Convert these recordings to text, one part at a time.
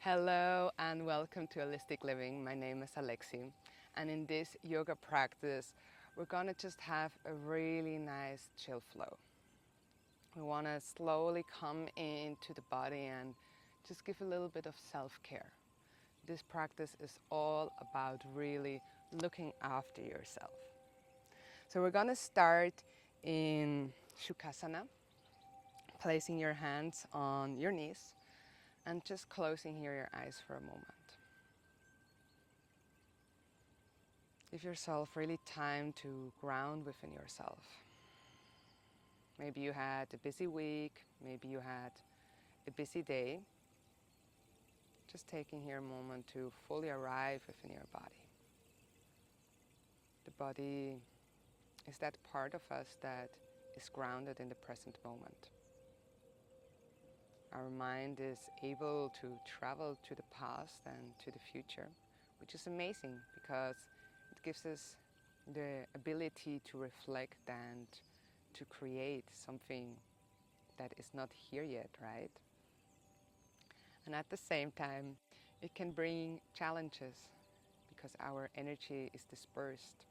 Hello and welcome to Holistic Living. My name is Alexi, and in this yoga practice, we're gonna just have a really nice chill flow. We wanna slowly come into the body and just give a little bit of self-care. This practice is all about really looking after yourself. So we're gonna start in Shukrasana, placing your hands on your knees and just closing here your eyes for a moment. Give yourself really time to ground within yourself. Maybe you had a busy week, maybe you had a busy day. Just taking here a moment to fully arrive within your body. The body is that part of us that is grounded in the present moment. Our mind is able to travel to the past and to the future, which is amazing because it gives us the ability to reflect and to create something that is not here yet, right? And at the same time, it can bring challenges because our energy is dispersed,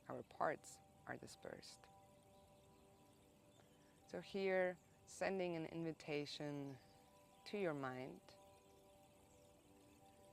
our parts are dispersed. So here, sending an invitation to your mind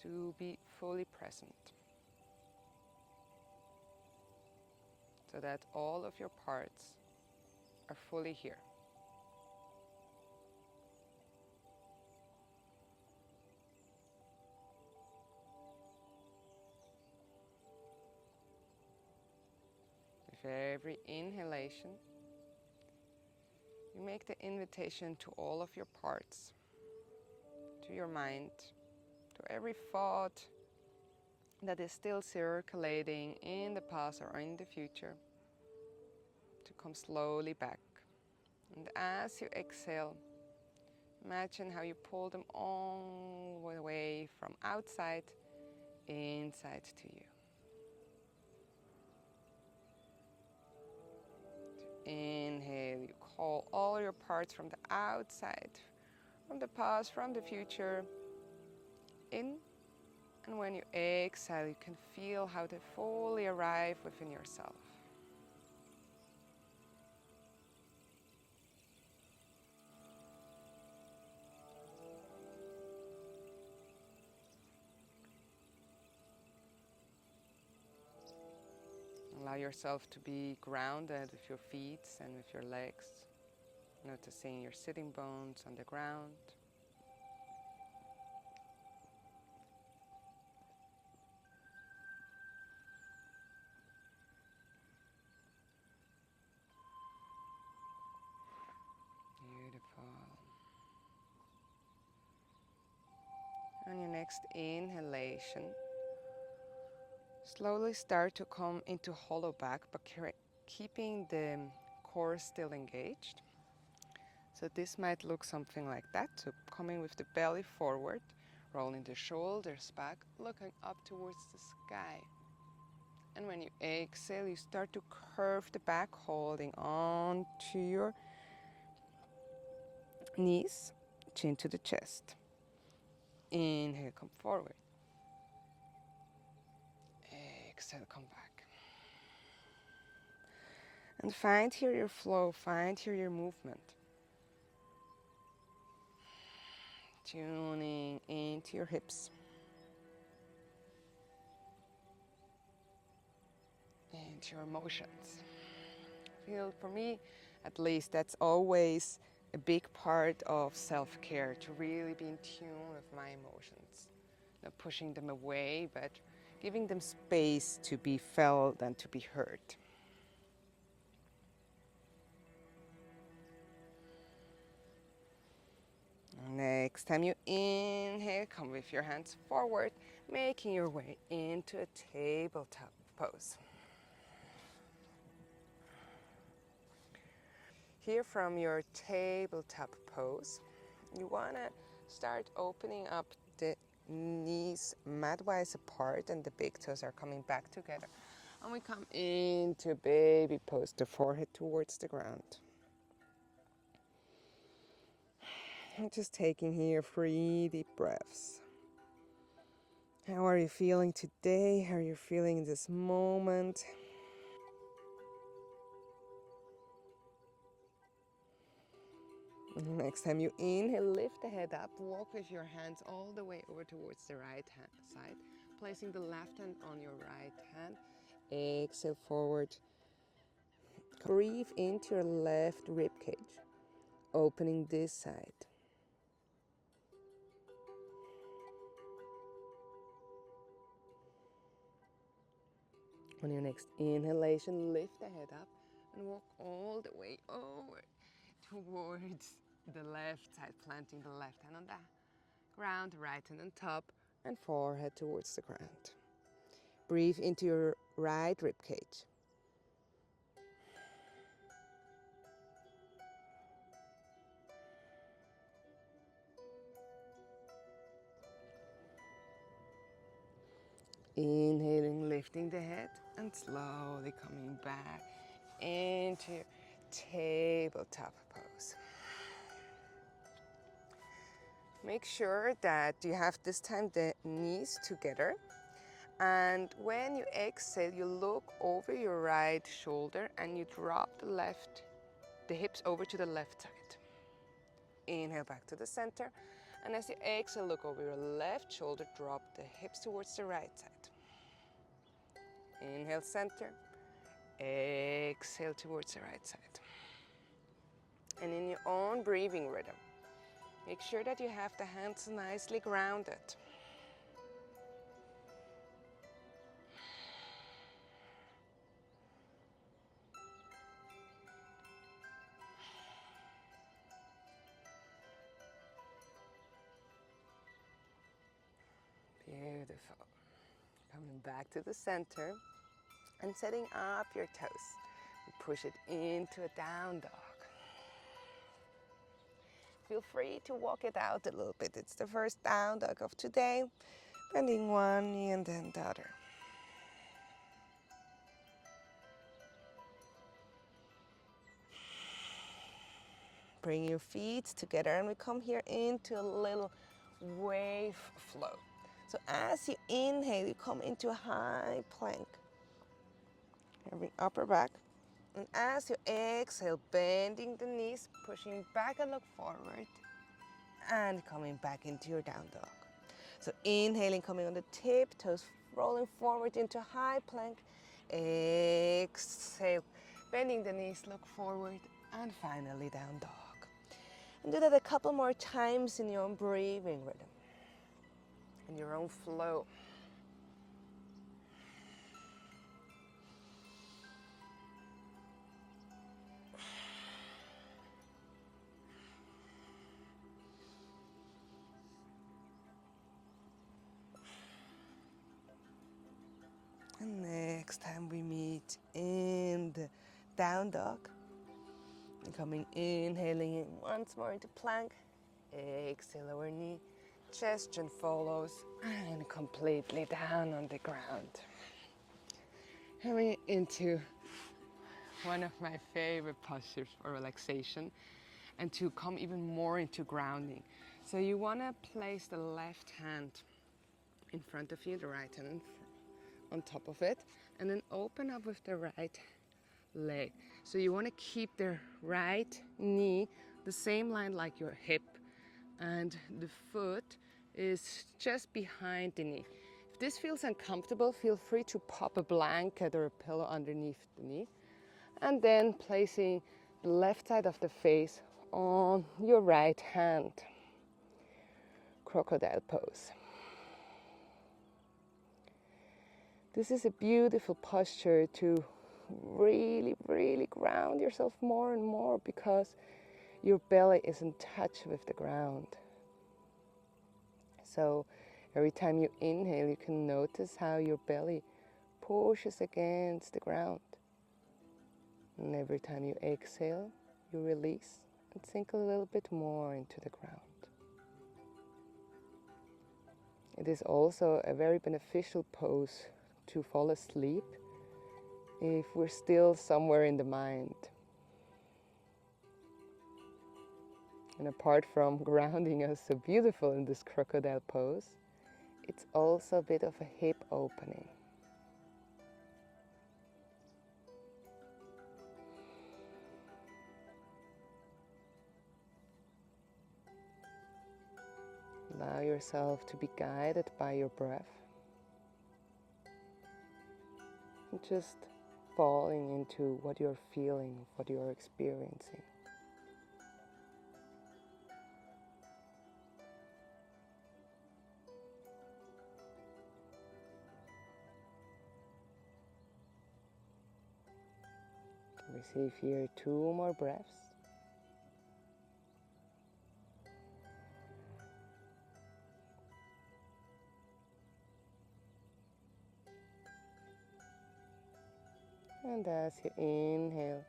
to be fully present, so that all of your parts are fully here. With every inhalation, you make the invitation to all of your parts, to your mind, to every thought that is still circulating in the past or in the future, to come slowly back. And as you exhale, imagine how you pull them all the way from outside inside to you. Inhale, you call all your parts from the outside, from the past, from the future, in. And when you exhale, you can feel how they fully arrive within yourself. Allow yourself to be grounded with your feet and with your legs, noticing your sitting bones on the ground. Beautiful. On your next inhalation, slowly start to come into hollow back, but keeping the core still engaged. So this might look something like that. So coming with the belly forward, rolling the shoulders back, looking up towards the sky. And when you exhale, you start to curve the back, holding on to your knees, chin to the chest. Inhale, come forward. Exhale, come back. And find here your flow, find here your movement. Tuning into your hips. Into your emotions. Feel, for me, at least, that's always a big part of self-care, to really be in tune with my emotions. Not pushing them away, but giving them space to be felt and to be heard. Next time you inhale, come with your hands forward, making your way into a tabletop pose. Here from your tabletop pose, you want to start opening up the knees mat-wise apart and the big toes are coming back together. And we come into baby pose, the forehead towards the ground. And just taking here 3 deep breaths. How are you feeling today? How are you feeling in this moment? Next time you inhale, lift the head up, walk with your hands all the way over towards the right hand side, placing the left hand on your right hand. Exhale forward. Breathe into your left rib cage, opening this side. On your next inhalation, lift the head up and walk all the way over towards the left side, planting the left hand on the ground, right hand on top, and forehead towards the ground. Breathe into your right rib cage. Inhaling, lifting the head, and slowly coming back into your tabletop pose. Make sure that you have this time the knees together, and when you exhale, you look over your right shoulder and you drop the hips over to the left side. Inhale back to the center, and as you exhale, look over your left shoulder, drop the hips towards the right side. Inhale, center. Exhale towards the right side. And in your own breathing rhythm, make sure that you have the hands nicely grounded. Beautiful. Coming back to the center and setting up your toes. Push it into a down dog. Feel free to walk it out a little bit. It's the first down dog of today. Bending one knee and then the other. Bring your feet together and we come here into a little wave flow. So as you inhale, you come into a high plank. Bring upper back. And as you exhale, bending the knees, pushing back and look forward. And coming back into your down dog. So inhaling, coming on the tiptoes, rolling forward into high plank. Exhale, bending the knees, look forward, and finally down dog. And do that a couple more times in your own breathing rhythm, in your own flow. And next time we meet in the down dog. And coming, inhaling in once more into plank. Exhale, lower knee, chest follows, and completely down on the ground. Coming into one of my favorite postures for relaxation and to come even more into grounding. So you want to place the left hand in front of you, the right hand on top of it, and then open up with the right leg. So you want to keep the right knee the same line like your hip, and the foot is just behind the knee. If this feels uncomfortable, feel free to pop a blanket or a pillow underneath the knee, and then placing the left side of the face on your right hand. Crocodile pose. This is a beautiful posture to really, really ground yourself more and more because your belly is in touch with the ground. So every time you inhale, you can notice how your belly pushes against the ground. And every time you exhale, you release and sink a little bit more into the ground. It is also a very beneficial pose to fall asleep if we're still somewhere in the mind. And apart from grounding us so beautiful in this crocodile pose, it's also a bit of a hip opening. Allow yourself to be guided by your breath. And just falling into what you're feeling, what you're experiencing. Receive here 2 more breaths. And as you inhale,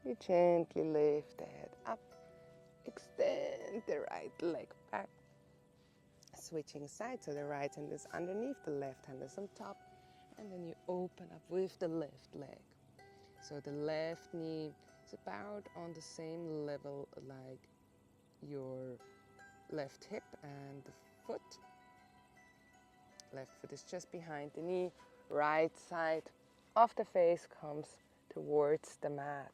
you gently lift the head up, extend the right leg back, switching sides, so the right hand is underneath, the left hand is on top, and then you open up with the left leg. So the left knee is about on the same level like your left hip and the foot. Left foot is just behind the knee, right side of the face comes towards the mat.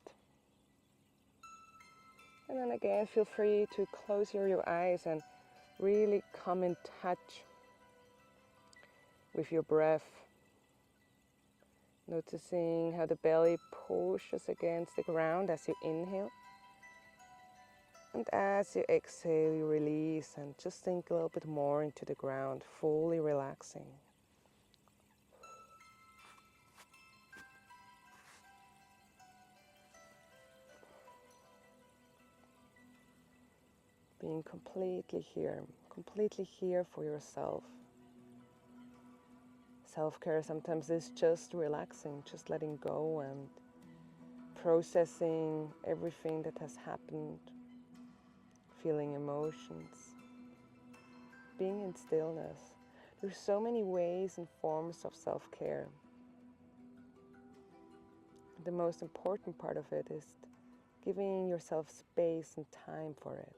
And then again, feel free to close your eyes and really come in touch with your breath. Noticing how the belly pushes against the ground as you inhale. And as you exhale, you release and just sink a little bit more into the ground, fully relaxing. Being completely here for yourself. Self-care sometimes is just relaxing, just letting go and processing everything that has happened, feeling emotions, being in stillness. There's so many ways and forms of self-care. The most important part of it is giving yourself space and time for it.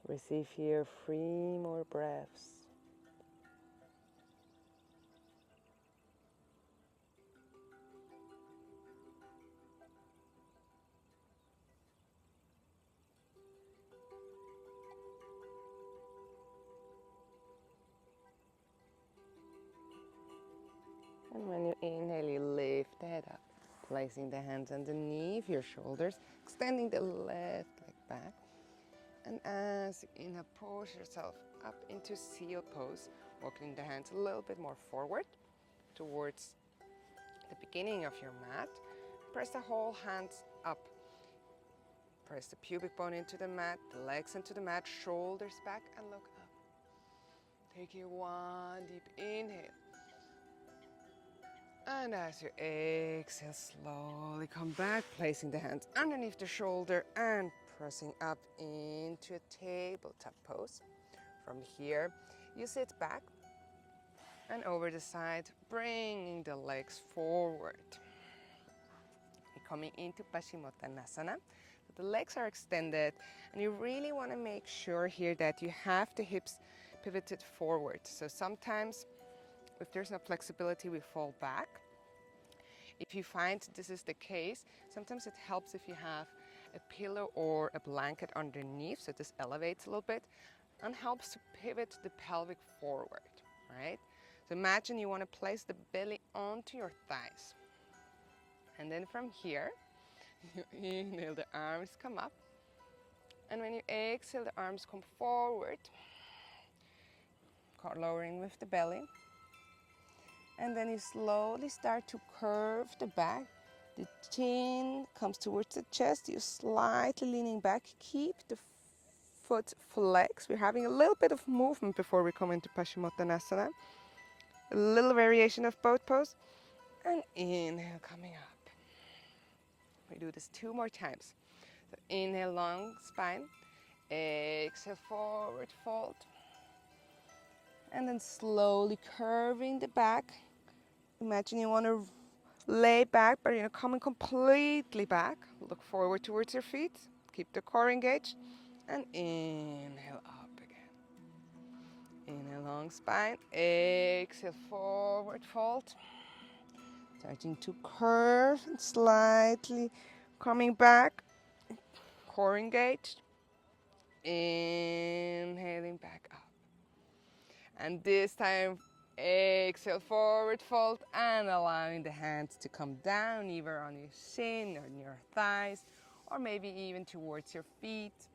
Receive here 3 more breaths. And when you inhale, you lift the head up, placing the hands underneath your shoulders, extending the left leg back. And as you inhale, push yourself up into seal pose, walking the hands a little bit more forward towards the beginning of your mat. Press the whole hands up. Press the pubic bone into the mat, the legs into the mat, shoulders back, and look up. Take here 1 deep inhale. And as you exhale, slowly come back, placing the hands underneath the shoulder and pressing up into a tabletop pose. From here, you sit back and over the side, bringing the legs forward. You're coming into Paschimottanasana. The legs are extended, and you really want to make sure here that you have the hips pivoted forward. So sometimes, if there's no flexibility, we fall back. If you find this is the case, sometimes it helps if you have a pillow or a blanket underneath, so this elevates a little bit and helps to pivot the pelvic forward, right? So imagine you want to place the belly onto your thighs. And then from here, you inhale, the arms come up. And when you exhale, the arms come forward, lowering with the belly. And then you slowly start to curve the back. The chin comes towards the chest. You're slightly leaning back. Keep the foot flex. We're having a little bit of movement before we come into Paschimottanasana. A little variation of boat pose. And inhale, coming up. We do this 2 more times. So inhale, long spine. Exhale, forward fold. And then slowly curving the back. Imagine you want to lay back, but you're coming completely back. Look forward towards your feet. Keep the core engaged. And inhale up again. Inhale, long spine. Exhale, forward fold. Starting to curve and slightly coming back. Core engaged. Inhaling back up. And this time, exhale, forward fold, and allowing the hands to come down, either on your shin or your thighs, or maybe even towards your feet.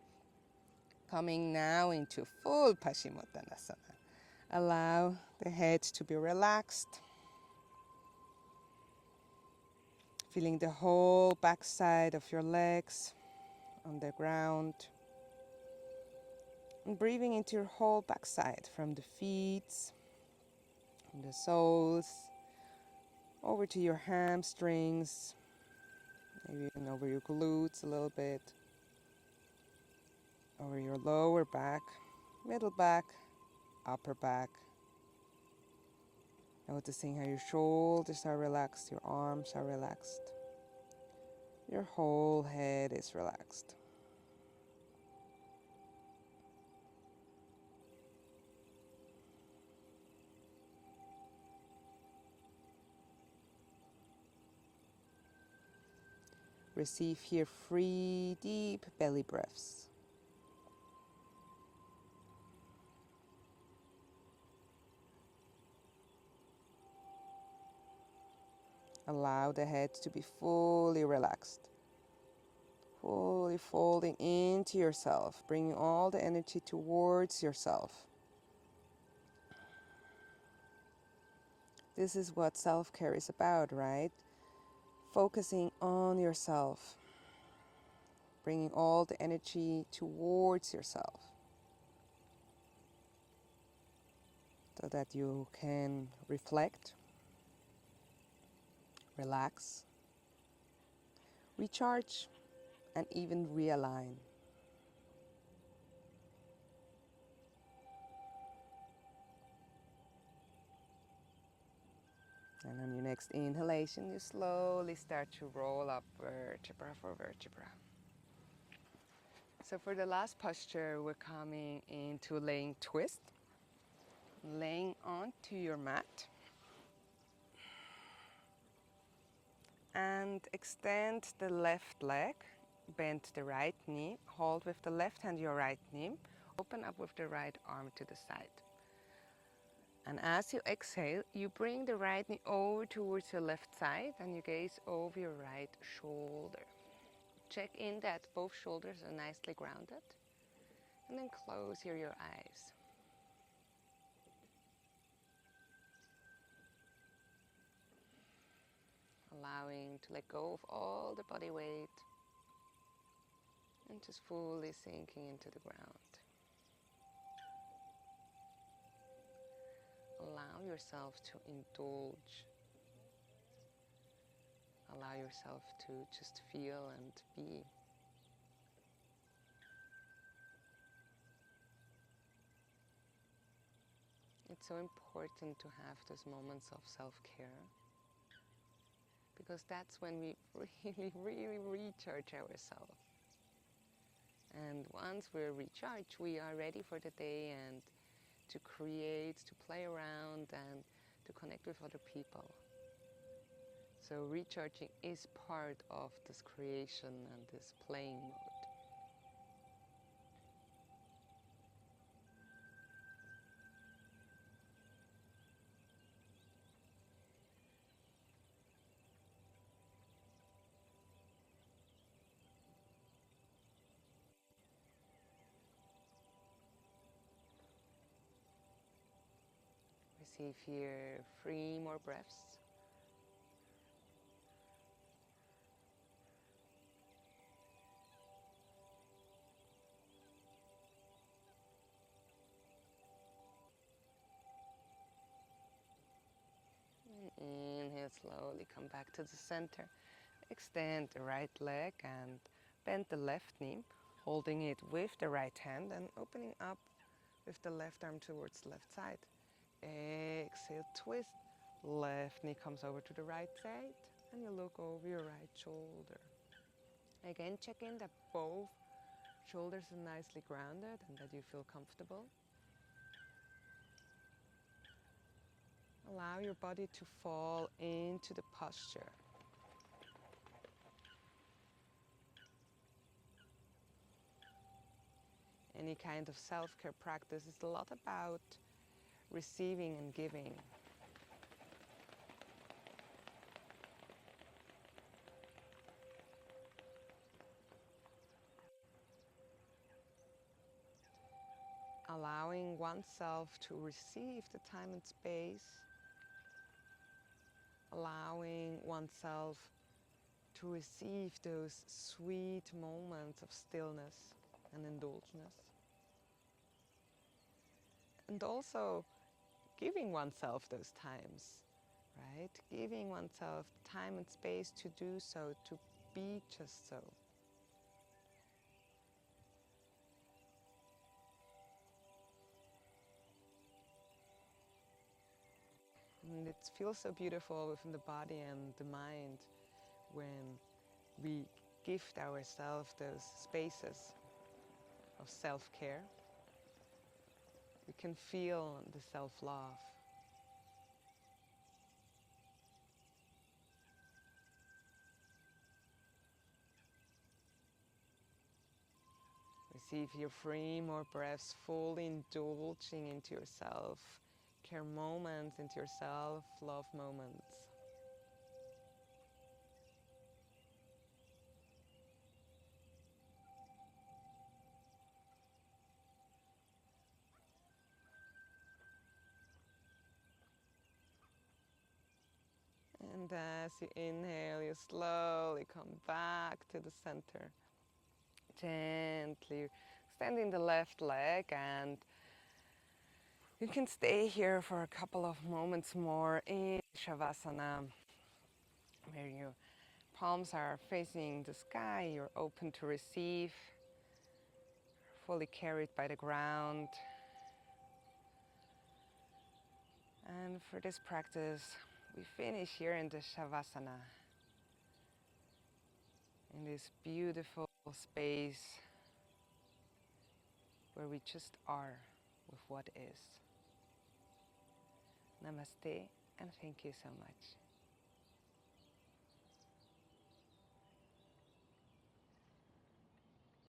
Coming now into full Paschimottanasana. Allow the head to be relaxed. Feeling the whole backside of your legs on the ground. And breathing into your whole backside from the feet, from the soles, over to your hamstrings, maybe even over your glutes a little bit, over your lower back, middle back, upper back. Noticing how your shoulders are relaxed, your arms are relaxed, your whole head is relaxed. Receive here 3 deep belly breaths. Allow the head to be fully relaxed, fully folding into yourself, bringing all the energy towards yourself. This is what self-care is about, right? Focusing on yourself, bringing all the energy towards yourself so that you can reflect, relax, recharge, and even realign. And on your next inhalation, you slowly start to roll up vertebra for vertebra. So for the last posture, we're coming into laying twist, laying onto your mat. And extend the left leg, bend the right knee, hold with the left hand your right knee, open up with the right arm to the side. And as you exhale, you bring the right knee over towards your left side and you gaze over your right shoulder. Check in that both shoulders are nicely grounded. And then close here your eyes. Allowing to let go of all the body weight and just fully sinking into the ground. Allow yourself to indulge. Allow yourself to just feel and be. It's so important to have those moments of self-care because that's when we really recharge ourselves. And once we're recharged, we are ready for the day and to create, to play around and to connect with other people. So recharging is part of this creation and this playing mode. Receive here 3 more breaths. slowly come back to the center. Extend the right leg and bend the left knee, holding it with the right hand and opening up with the left arm towards the left side. Exhale, twist. Left knee comes over to the right side and you look over your right shoulder. Again, check in that both shoulders are nicely grounded and that you feel comfortable. Allow your body to fall into the posture. Any kind of self-care practice is a lot about receiving and giving. Allowing oneself to receive the time and space. Allowing oneself to receive those sweet moments of stillness and indulgence. And also giving oneself those times, right? Giving oneself time and space to do so, to be just so. And it feels so beautiful within the body and the mind when we gift ourselves those spaces of self-care. We can feel the self-love. Receive here 3 more breaths, fully indulging into yourself, care moments, into yourself, love moments. And as you inhale, you slowly come back to the center. Gently extending the left leg, and you can stay here for a couple of moments more in Shavasana, where your palms are facing the sky, you're open to receive, fully carried by the ground. And for this practice, we finish here in the Shavasana, in this beautiful space where we just are with what is. Namaste, and thank you so much.